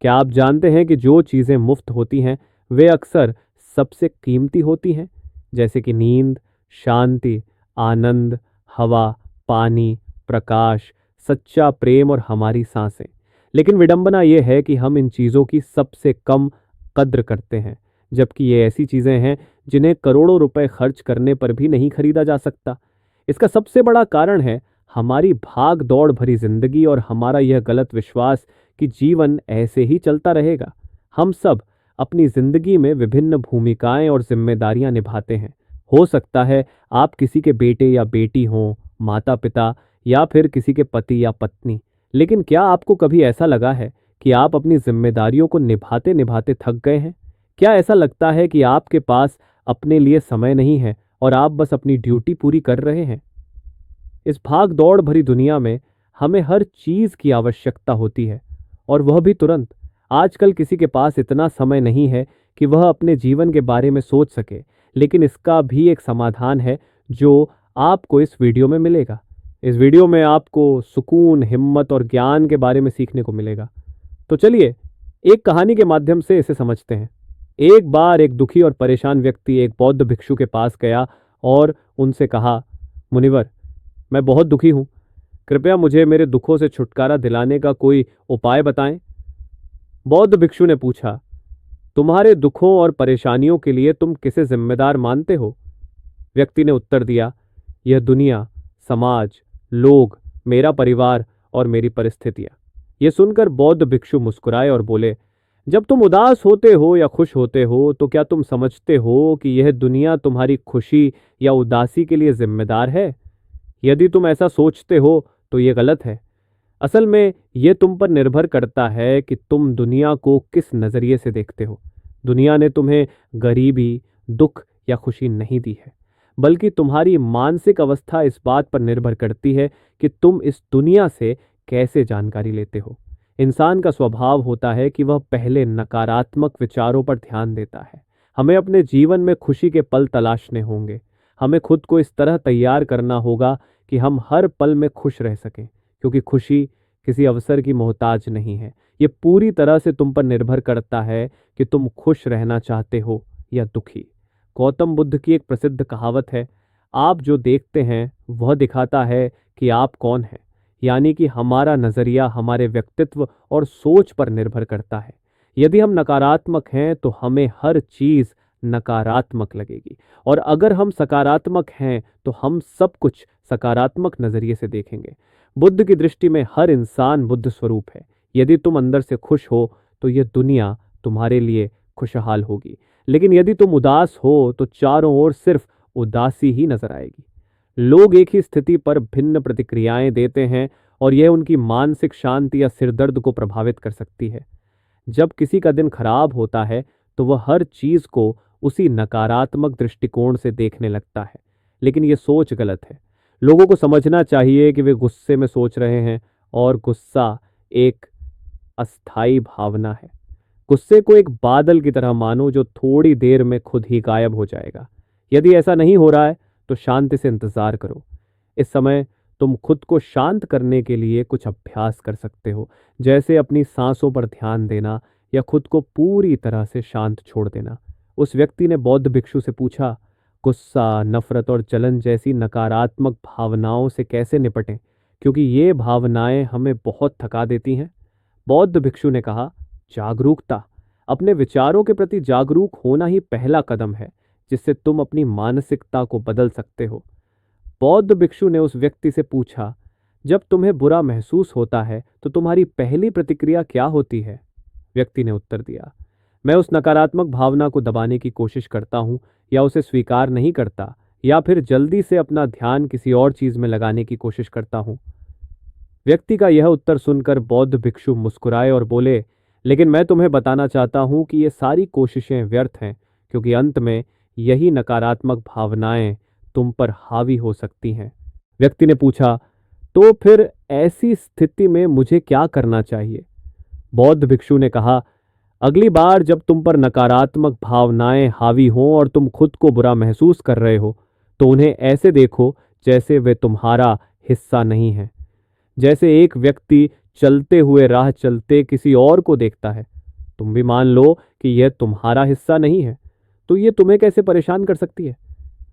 क्या आप जानते हैं कि जो चीज़ें मुफ्त होती हैं वे अक्सर सबसे कीमती होती हैं, जैसे कि नींद, शांति, आनंद, हवा, पानी, प्रकाश, सच्चा प्रेम और हमारी सांसें। लेकिन विडंबना यह है कि हम इन चीज़ों की सबसे कम कद्र करते हैं, जबकि ये ऐसी चीज़ें हैं जिन्हें करोड़ों रुपए खर्च करने पर भी नहीं खरीदा जा सकता। इसका सबसे बड़ा कारण है हमारी भाग दौड़ भरी जिंदगी और हमारा यह गलत विश्वास कि जीवन ऐसे ही चलता रहेगा। हम सब अपनी जिंदगी में विभिन्न भूमिकाएं और जिम्मेदारियां निभाते हैं। हो सकता है आप किसी के बेटे या बेटी हों, माता पिता, या फिर किसी के पति या पत्नी। लेकिन क्या आपको कभी ऐसा लगा है कि आप अपनी जिम्मेदारियों को निभाते निभाते थक गए हैं? क्या ऐसा लगता है कि आपके पास अपने लिए समय नहीं है और आप बस अपनी ड्यूटी पूरी कर रहे हैं? इस भाग दौड़ भरी दुनिया में हमें हर चीज की आवश्यकता होती है, और वह भी तुरंत। आजकल किसी के पास इतना समय नहीं है कि वह अपने जीवन के बारे में सोच सके, लेकिन इसका भी एक समाधान है जो आपको इस वीडियो में मिलेगा। इस वीडियो में आपको सुकून, हिम्मत और ज्ञान के बारे में सीखने को मिलेगा। तो चलिए एक कहानी के माध्यम से इसे समझते हैं। एक बार एक दुखी और परेशान व्यक्ति एक बौद्ध भिक्षु के पास गया और उनसे कहा, मुनिवर, मैं बहुत दुखी हूं। कृपया मुझे मेरे दुखों से छुटकारा दिलाने का कोई उपाय बताएं। बौद्ध भिक्षु ने पूछा, तुम्हारे दुखों और परेशानियों के लिए तुम किसे जिम्मेदार मानते हो? व्यक्ति ने उत्तर दिया, यह दुनिया, समाज, लोग, मेरा परिवार और मेरी परिस्थितियां। यह सुनकर बौद्ध भिक्षु मुस्कुराए और बोले, जब तुम उदास होते हो या खुश होते हो तो क्या तुम समझते हो कि यह दुनिया तुम्हारी खुशी या उदासी के लिए जिम्मेदार है? यदि तुम ऐसा सोचते हो तो यह गलत है। असल में यह तुम पर निर्भर करता है कि तुम दुनिया को किस नज़रिए से देखते हो। दुनिया ने तुम्हें गरीबी, दुख या खुशी नहीं दी है, बल्कि तुम्हारी मानसिक अवस्था इस बात पर निर्भर करती है कि तुम इस दुनिया से कैसे जानकारी लेते हो। इंसान का स्वभाव होता है कि वह पहले नकारात्मक विचारों पर ध्यान देता है। हमें अपने जीवन में खुशी के पल तलाशने होंगे। हमें खुद को इस तरह तैयार करना होगा कि हम हर पल में खुश रह सकें, क्योंकि खुशी किसी अवसर की मोहताज नहीं है। ये पूरी तरह से तुम पर निर्भर करता है कि तुम खुश रहना चाहते हो या दुखी। गौतम बुद्ध की एक प्रसिद्ध कहावत है, आप जो देखते हैं वह दिखाता है कि आप कौन हैं। यानी कि हमारा नज़रिया हमारे व्यक्तित्व और सोच पर निर्भर करता है। यदि हम नकारात्मक हैं तो हमें हर चीज़ नकारात्मक लगेगी, और अगर हम सकारात्मक हैं तो हम सब कुछ सकारात्मक नज़रिए से देखेंगे। बुद्ध की दृष्टि में हर इंसान बुद्ध स्वरूप है। यदि तुम अंदर से खुश हो तो यह दुनिया तुम्हारे लिए खुशहाल होगी, लेकिन यदि तुम उदास हो तो चारों ओर सिर्फ उदासी ही नजर आएगी। लोग एक ही स्थिति पर भिन्न प्रतिक्रियाएं देते हैं, और यह उनकी मानसिक शांति या सिरदर्द को प्रभावित कर सकती है। जब किसी का दिन खराब होता है तो वह हर चीज को उसी नकारात्मक दृष्टिकोण से देखने लगता है, लेकिन यह सोच गलत है। लोगों को समझना चाहिए कि वे गुस्से में सोच रहे हैं, और गुस्सा एक अस्थाई भावना है। गुस्से को एक बादल की तरह मानो जो थोड़ी देर में खुद ही गायब हो जाएगा। यदि ऐसा नहीं हो रहा है तो शांति से इंतजार करो। इस समय तुम खुद को शांत करने के लिए कुछ अभ्यास कर सकते हो, जैसे अपनी सांसों पर ध्यान देना या खुद को पूरी तरह से शांत छोड़ देना। उस व्यक्ति ने बौद्ध भिक्षु से पूछा, गुस्सा, नफरत और जलन जैसी नकारात्मक भावनाओं से कैसे निपटें, क्योंकि ये भावनाएं हमें बहुत थका देती हैं? बौद्ध भिक्षु ने कहा, जागरूकता। अपने विचारों के प्रति जागरूक होना ही पहला कदम है जिससे तुम अपनी मानसिकता को बदल सकते हो। बौद्ध भिक्षु ने उस व्यक्ति से पूछा, जब तुम्हें बुरा महसूस होता है तो तुम्हारी पहली प्रतिक्रिया क्या होती है? व्यक्ति ने उत्तर दिया, मैं उस नकारात्मक भावना को दबाने की कोशिश करता हूं, या उसे स्वीकार नहीं करता, या फिर जल्दी से अपना ध्यान किसी और चीज में लगाने की कोशिश करता हूं। व्यक्ति का यह उत्तर सुनकर बौद्ध भिक्षु मुस्कुराए और बोले, लेकिन मैं तुम्हें बताना चाहता हूं कि ये सारी कोशिशें व्यर्थ हैं, क्योंकि अंत में यही नकारात्मक भावनाएं तुम पर हावी हो सकती हैं। व्यक्ति ने पूछा, तो फिर ऐसी स्थिति में मुझे क्या करना चाहिए? बौद्ध भिक्षु ने कहा, अगली बार जब तुम पर नकारात्मक भावनाएं हावी हों और तुम खुद को बुरा महसूस कर रहे हो, तो उन्हें ऐसे देखो जैसे वे तुम्हारा हिस्सा नहीं है। जैसे एक व्यक्ति चलते हुए राह चलते किसी और को देखता है, तुम भी मान लो कि यह तुम्हारा हिस्सा नहीं है, तो ये तुम्हें कैसे परेशान कर सकती है?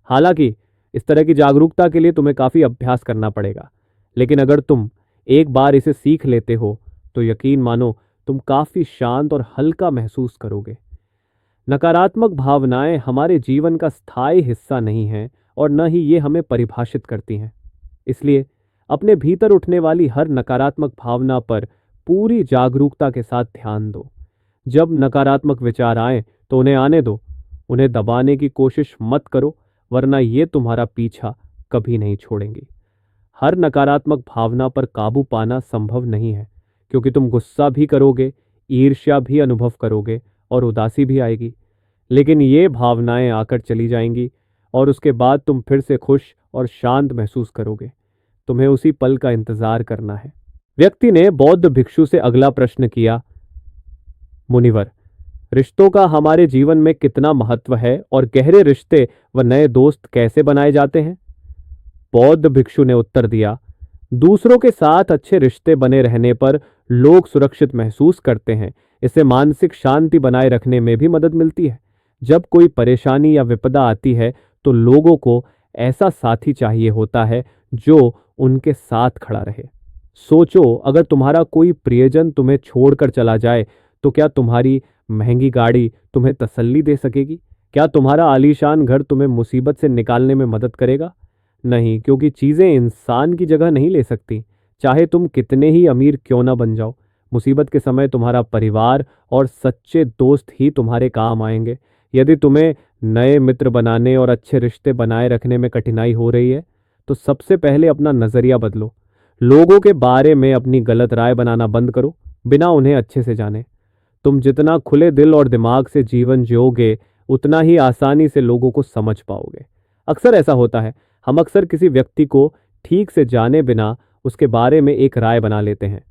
हालांकि इस तरह की जागरूकता के लिए तुम्हें काफी अभ्यास करना पड़ेगा, लेकिन अगर तुम एक बार इसे सीख लेते हो तो यकीन मानो तुम काफी शांत और हल्का महसूस करोगे। नकारात्मक भावनाएं हमारे जीवन का स्थायी हिस्सा नहीं हैं और न ही ये हमें परिभाषित करती हैं। इसलिए अपने भीतर उठने वाली हर नकारात्मक भावना पर पूरी जागरूकता के साथ ध्यान दो। जब नकारात्मक विचार आए तो उन्हें आने दो, उन्हें दबाने की कोशिश मत करो, वरना ये तुम्हारा पीछा कभी नहीं छोड़ेंगी। हर नकारात्मक भावना पर काबू पाना संभव नहीं है, क्योंकि तुम गुस्सा भी करोगे, ईर्ष्या भी अनुभव करोगे और उदासी भी आएगी। लेकिन ये भावनाएं आकर चली जाएंगी और उसके बाद तुम फिर से खुश और शांत महसूस करोगे। तुम्हें उसी पल का इंतजार करना है। व्यक्ति ने बौद्ध भिक्षु से अगला प्रश्न किया, मुनिवर, रिश्तों का हमारे जीवन में कितना महत्व है और गहरे रिश्ते व नए दोस्त कैसे बनाए जाते हैं? बौद्ध भिक्षु ने उत्तर दिया, दूसरों के साथ अच्छे रिश्ते बने रहने पर लोग सुरक्षित महसूस करते हैं। इससे मानसिक शांति बनाए रखने में भी मदद मिलती है। जब कोई परेशानी या विपदा आती है तो लोगों को ऐसा साथी चाहिए होता है जो उनके साथ खड़ा रहे। सोचो, अगर तुम्हारा कोई प्रियजन तुम्हें छोड़कर चला जाए तो क्या तुम्हारी महंगी गाड़ी तुम्हें तसल्ली दे सकेगी? क्या तुम्हारा आलीशान घर तुम्हें मुसीबत से निकालने में मदद करेगा? नहीं, क्योंकि चीजें इंसान की जगह नहीं ले सकती। चाहे तुम कितने ही अमीर क्यों ना बन जाओ, मुसीबत के समय तुम्हारा परिवार और सच्चे दोस्त ही तुम्हारे काम आएंगे। यदि तुम्हें नए मित्र बनाने और अच्छे रिश्ते बनाए रखने में कठिनाई हो रही है तो सबसे पहले अपना नजरिया बदलो। लोगों के बारे में अपनी गलत राय बनाना बंद करो, बिना उन्हें अच्छे से जाने। तुम जितना खुले दिल और दिमाग से जीवन जियोगे, उतना ही आसानी से लोगों को समझ पाओगे। अक्सर ऐसा होता है, हम अक्सर किसी व्यक्ति को ठीक से जाने बिना उसके बारे में एक राय बना लेते हैं,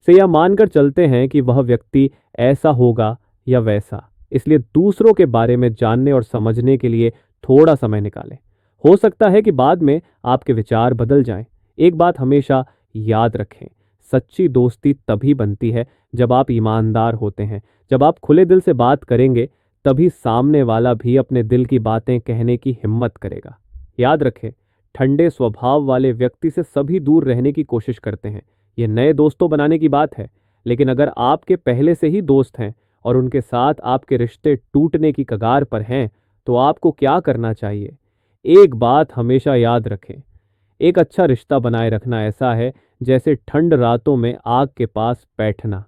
से यह मानकर चलते हैं कि वह व्यक्ति ऐसा होगा या वैसा। इसलिए दूसरों के बारे में जानने और समझने के लिए थोड़ा समय निकालें। हो सकता है कि बाद में आपके विचार बदल जाएं। एक बात हमेशा याद रखें, सच्ची दोस्ती तभी बनती है जब आप ईमानदार होते हैं। जब आप खुले दिल से बात करेंगे तभी सामने वाला भी अपने दिल की बातें कहने की हिम्मत करेगा। याद रखें, ठंडे स्वभाव वाले व्यक्ति से सभी दूर रहने की कोशिश करते हैं। यह नए दोस्तों बनाने की बात है, लेकिन अगर आपके पहले से ही दोस्त हैं और उनके साथ आपके रिश्ते टूटने की कगार पर हैं तो आपको क्या करना चाहिए? एक बात हमेशा याद रखें, एक अच्छा रिश्ता बनाए रखना ऐसा है जैसे ठंड रातों में आग के पास बैठना।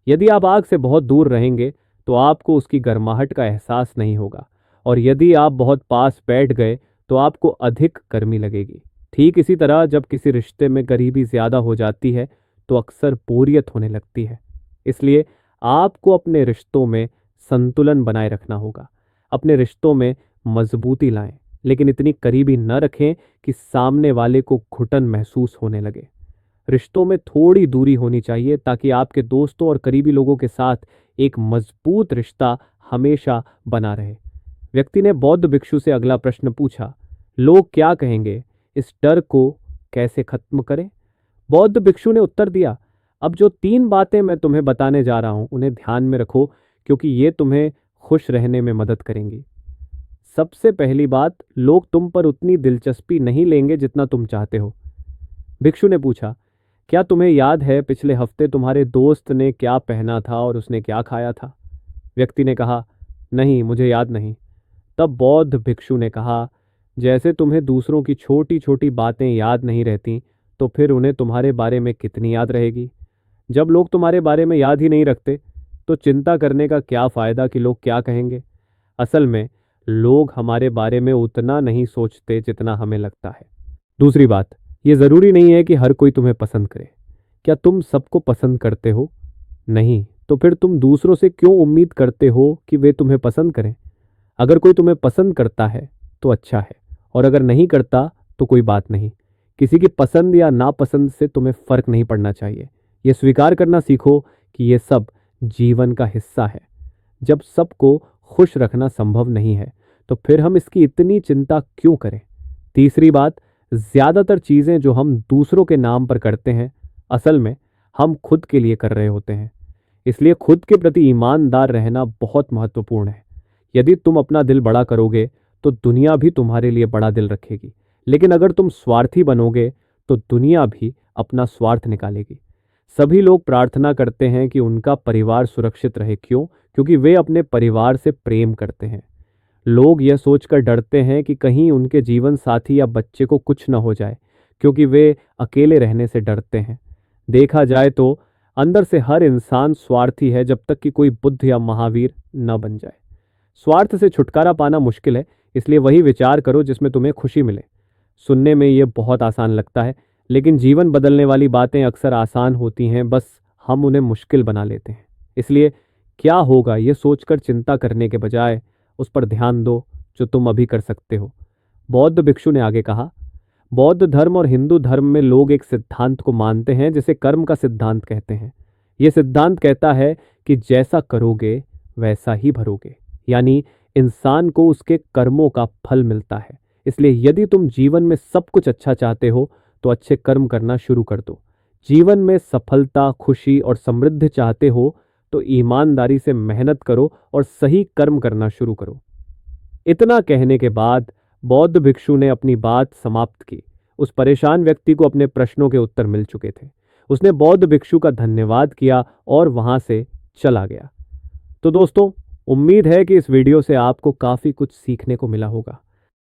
यदि आप आग से बहुत दूर रहेंगे तो आपको उसकी गर्माहट का एहसास नहीं होगा, और यदि आप बहुत पास बैठ गए तो आपको अधिक गर्मी लगेगी। ठीक इसी तरह जब किसी रिश्ते में करीबी ज्यादा हो जाती है तो अक्सर बोरियत होने लगती है। इसलिए आपको अपने रिश्तों में संतुलन बनाए रखना होगा। अपने रिश्तों में मजबूती लाएं, लेकिन इतनी करीबी न रखें कि सामने वाले को घुटन महसूस होने लगे। रिश्तों में थोड़ी दूरी होनी चाहिए ताकि आपके दोस्तों और करीबी लोगों के साथ एक मजबूत रिश्ता हमेशा बना रहे। व्यक्ति ने बौद्ध भिक्षु से अगला प्रश्न पूछा, लोग क्या कहेंगे, इस डर को कैसे खत्म करें? बौद्ध भिक्षु ने उत्तर दिया, अब जो 3 बातें मैं तुम्हें बताने जा रहा हूं उन्हें ध्यान में रखो, क्योंकि ये तुम्हें खुश रहने में मदद करेंगी। सबसे पहली बात, लोग तुम पर उतनी दिलचस्पी नहीं लेंगे जितना तुम चाहते हो। भिक्षु ने पूछा, क्या तुम्हें याद है पिछले हफ्ते तुम्हारे दोस्त ने क्या पहना था और उसने क्या खाया था? व्यक्ति ने कहा, नहीं, मुझे याद नहीं। तब बौद्ध भिक्षु ने कहा, जैसे तुम्हें दूसरों की छोटी छोटी बातें याद नहीं रहती तो फिर उन्हें तुम्हारे बारे में कितनी याद रहेगी। जब लोग तुम्हारे बारे में याद ही नहीं रखते तो चिंता करने का क्या फायदा कि लोग क्या कहेंगे। असल में लोग हमारे बारे में उतना नहीं सोचते जितना हमें लगता है। दूसरी बात, ये जरूरी नहीं है कि हर कोई तुम्हें पसंद करे। क्या तुम सबको पसंद करते हो? नहीं, तो फिर तुम दूसरों से क्यों उम्मीद करते हो कि वे तुम्हें पसंद करें? अगर कोई तुम्हें पसंद करता है तो अच्छा है, और अगर नहीं करता तो कोई बात नहीं। किसी की पसंद या नापसंद से तुम्हें फर्क नहीं पड़ना चाहिए। यह स्वीकार करना सीखो कि यह सब जीवन का हिस्सा है। जब सबको खुश रखना संभव नहीं है तो फिर हम इसकी इतनी चिंता क्यों करें? तीसरी बात, ज्यादातर चीजें जो हम दूसरों के नाम पर करते हैं असल में हम खुद के लिए कर रहे होते हैं। इसलिए खुद के प्रति ईमानदार रहना बहुत महत्वपूर्ण है। यदि तुम अपना दिल बड़ा करोगे तो दुनिया भी तुम्हारे लिए बड़ा दिल रखेगी, लेकिन अगर तुम स्वार्थी बनोगे तो दुनिया भी अपना स्वार्थ निकालेगी। सभी लोग प्रार्थना करते हैं कि उनका परिवार सुरक्षित रहे। क्यों? क्योंकि वे अपने परिवार से प्रेम करते हैं। लोग यह सोचकर डरते हैं कि कहीं उनके जीवन साथी या बच्चे को कुछ न हो जाए, क्योंकि वे अकेले रहने से डरते हैं। देखा जाए तो अंदर से हर इंसान स्वार्थी है जब तक कि कोई बुद्ध या महावीर न बन जाए। स्वार्थ से छुटकारा पाना मुश्किल है, इसलिए वही विचार करो जिसमें तुम्हें खुशी मिले। सुनने में यह बहुत आसान लगता है, लेकिन जीवन बदलने वाली बातें अक्सर आसान होती हैं, बस हम उन्हें मुश्किल बना लेते हैं। इसलिए क्या होगा यह सोचकर चिंता करने के बजाय उस पर ध्यान दो जो तुम अभी कर सकते हो। बौद्ध भिक्षु ने आगे कहा, बौद्ध धर्म और हिंदू धर्म में लोग एक सिद्धांत को मानते हैं जिसे कर्म का सिद्धांत कहते हैं। यह सिद्धांत कहता है कि जैसा करोगे वैसा ही भरोगे, यानी इंसान को उसके कर्मों का फल मिलता है। इसलिए यदि तुम जीवन में सब कुछ अच्छा चाहते हो तो अच्छे कर्म करना शुरू कर दो। जीवन में सफलता, खुशी और समृद्धि चाहते हो तो ईमानदारी से मेहनत करो और सही कर्म करना शुरू करो। इतना कहने के बाद बौद्ध भिक्षु ने अपनी बात समाप्त की। उस परेशान व्यक्ति को अपने प्रश्नों के उत्तर मिल चुके थे। उसने बौद्ध भिक्षु का धन्यवाद किया और वहां से चला गया। तो दोस्तों, उम्मीद है कि इस वीडियो से आपको काफ़ी कुछ सीखने को मिला होगा।